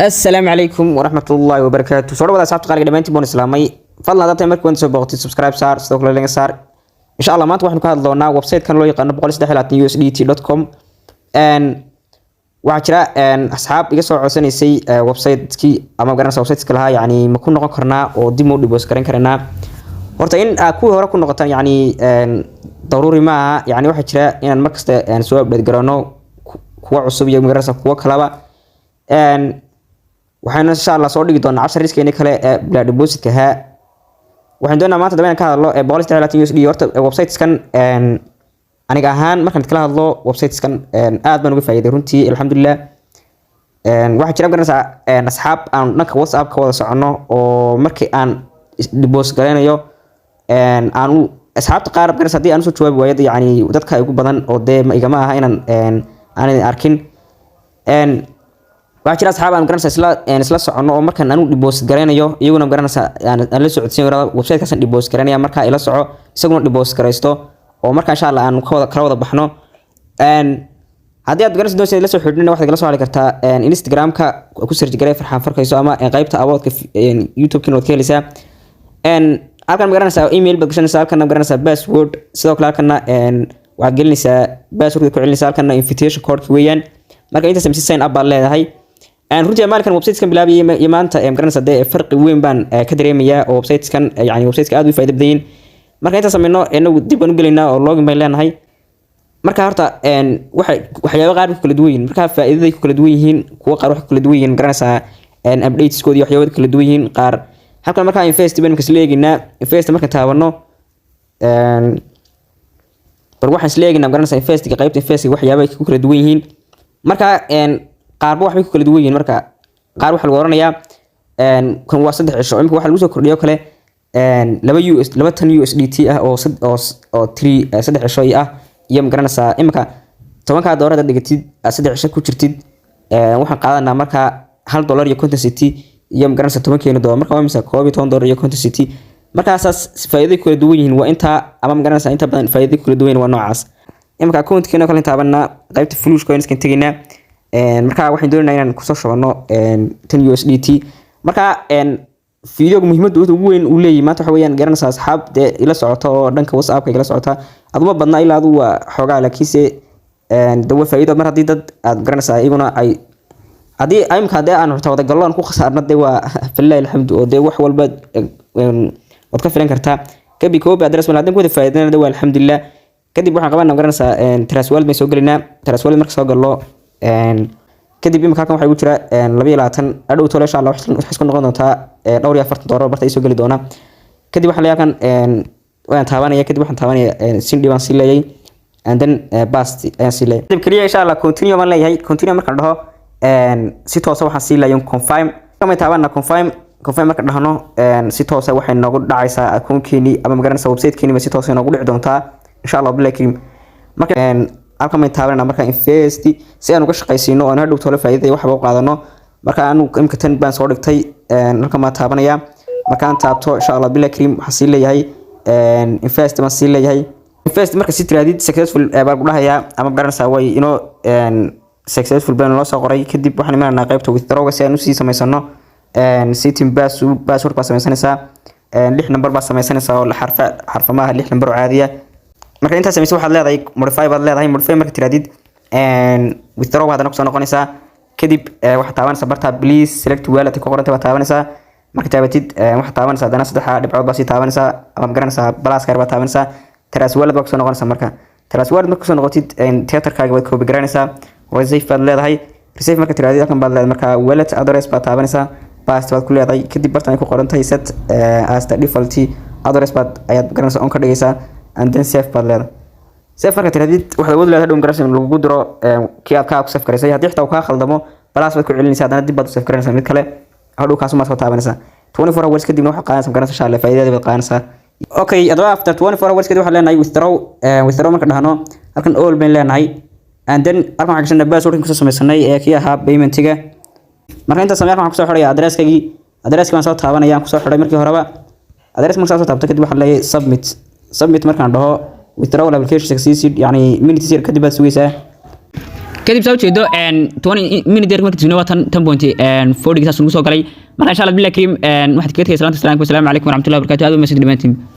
السلام عليكم ورحمة الله وبركاته. سورة ولا ساعات قارئ دمانتي بون إسلامي. فضلا هذا تمرك وانت سبقتي سبسكرايب صار استوكل لين صار. إن شاء الله ما تروح نكهد لونا ويب سايت كان لو يقنا بقول سدحلات usdt.com and وعشرة and أصحاب يسوع عسني سي ويب سايت كي أما قرنا ويب سايت كلها يعني ما كنا قرنا وديمو ديبوس كرنا horta aku hore ku noqotaan yani daruuri ma yani waxa jira inaan markasta soo update garano kuwa cusub iyo magarasa kuwa kalaba waxaan insha Allah soo dhigi doonaa casharkiina kale ee black deposit ka waxaan doonaa maanta dabaan ka hadlo $130 horta websites kan aniga ahaan markaan kala hadlo websites kan aad baan uga faa'iiday runtii alxamdulillah waxa jira garanaysa asxaab aan dhanka WhatsApp ka wada socono oo markii aan deposit garanayo aanu asxaabta qaar garanaysa hadii aan soo jawaabi waayo yani dadka ugu badan oo ma igama aha inaan aan arkin waxa jira asxaab aan garanaysa isla socono oo markaan aanu deposit garanayo iyaguna garanaysa aan la socodsiin karo website kaas deposit garanaya marka ila soco isaguna deposit garaysto oo marka insha Allah aan kala wada baxno hadii aad garanaysa doonaysa la soo xidhnina waxaad kala soo heli kartaa Instagram-ka ku search garay farxaan farkayso ama qaybta awoodka YouTube-kana waad ka helaysaa halkan magaranaysa email bad gashanaysa halkan magaranaysa password sidoo kale halkan waad gelinaysaa password ku celinaysaa halkan invitation code weeyaan marka inta samsi sign up baa leedahay runtii maalkan websites kan bilaabay maanta magaranaysa farqi weyn baan ka dareemayaa oo websites kan yani websites aad u faa'iido badan marka inta sameeyno inagu dib aan u galeynaa oo login bay leenahay marka horta waxyaabo qaar kala duwan marka faa'iidada kala duwan yihiin kuwa qaar wax kala duwan yihiin magaranaysa updates koodi waxyaabo kala duwan yihiin qaar halkan marka invest baan kasleegina invest marka taabano bar waxaan isleegina garanaysa invest ka qaybta invest waxyaabo ku kala duwan yihiin marka qaar wax ku kala duwan yihiin marka qaar waxa lagu oranayaa kan waa 3 cisho imka waxa lagu soo kordhiyo kale 2 USDT ah oo 3 cisho ah iyo garanaysa imka 10 doolar dhigatid 3 cisho ku jirtid waxaan qaadanaa marka $1.50 iyo magaranaysa 10 doolar marka waa imisa $12 iyo $50 markaas faa'iido kala duwan yihiin waa inta ama magaranaysa inta badan faa'iido kala duwan waa noocaas imka account-keena kala taabana qaybta flush coins kan tagina marka waxaan doonaynaa inaan ku soo shubano 10 USDT marka video muhiimad ugu weyn uu leeyahay maanta waxa weeyaan garanaysa asxaab ila socoto oo dhanka WhatsApp-ka ila socota aduma badna ilaa adu waa xogaa laakiinse dawa faa'iido mar hadii dad aad garanaysa iyaguna ay hadii aymka hadii aan horta wada galloon ku khasaarnay waa fillahi alxamdu oo wax walba wad ka filan kartaa kabi koobi address wala hadii ku faa'iidana waa alxamdulillah kadib waxaan qabanaa garanaysa transwal bay soo galinaa transwal marka soo gallo kadib imka halkan waxa ugu jira 22 adhow tolo insha Allah wax isku noqon doonta dhowr iyo 40 doolar barta ay soo gali doona kadib waxaan leeyahay waan taabanaya kadib waxaan taabanaya sindi baan si leeyay and then past ayaan si leeyay kadib kaliya insha Allah continue baan leeyahay continue marka dhaho si toos ah waxaan si leeyahay confirm kama taabana confirm marka dhahno si toos ah waxay noogu dhacaysaa account-keeni ama magaranaysa website-keeni si toos ah noogu dhici doontaa insha Allah billahi karim marka halkan ma taabana marka invest si aan uga shaqaysiino oo aan hadhow tolo faa'iido wax ba qaadano marka aanu imka tan baan soo dhigtay halkan ma taabanaya marka aan taabto insha Allah billahi karim waxa si leeyahay invest ma si leeyahay invest marka si tiraadid successful baa ku dhahayaa ama garanaysa way successful baan loo soo qoray kadib waxaan imaanaa qaybta withdraw si aan u sii samaysano setting password baa samaysanaysaa 6 number baa samaysanaysaa oo xarfamaha 6 number oo caadi ah marka inta samayso waxaad leedahay modify marka tiraadid withdraw hadana ku soo noqonaysaa kadib waxa taabanaysaa barta please select wallet ku qoranta taabanaysaa marka taabatid waxa taabanaysaa hadana 3 dhibcood baa si taabanaysaa ama garanaysaa plus kaar baa taabanaysaa trace wallet baa ku soo noqonaysaa marka trace wallet marka soo noqotid theater-kaaga baad copy garanaysaa receive baad leedahay receive marka tiraadid halkan baad leedahay marka wallet address baa taabanaysaa pass baad ku leedahay kadib bartan ay ku qorantahay set as the default address baad ayaad garanaysaa on ka dhigaysaa and then save baad leedahay save marka tiraadid waxa wad leedahay garanaysaa lagu diro kii aad ka save gareysay hadii xitaa uu ka khaldamo plus baad ku celinaysaa hadana dib baad u save garanaysaa mid kale hadhow kaas ma soo taabanaysaa 24 hours kadib waxa qaadanaysaa garanaysaa insha Allah faa'iidada baad qaadanaysaa okay adaba after 24 hours kadib waxa leenahay withdraw marka dhahno halkan all baan leenahay and then halkan waxa gashanaa password ku soo samaysanay kii ahaa payment-iga marka inta sameeyay waxaan ku soo xidhay address-kagi baan soo taabanaya ku soo xidhay markii horeba address marka soo taabto kadib waxa leeyahay submit markaan dhaho withdraw application succeeded يعني minutes kadib baad sugaysaa kadib soo jeedo 20 minute markii tisno waa 10.40 saas ugu soo galay marka insha Allah billahi kareem waxaad ka tagaysaa salaanta. Assalaamu alaykum wa rahmatullahi wa barakatuh.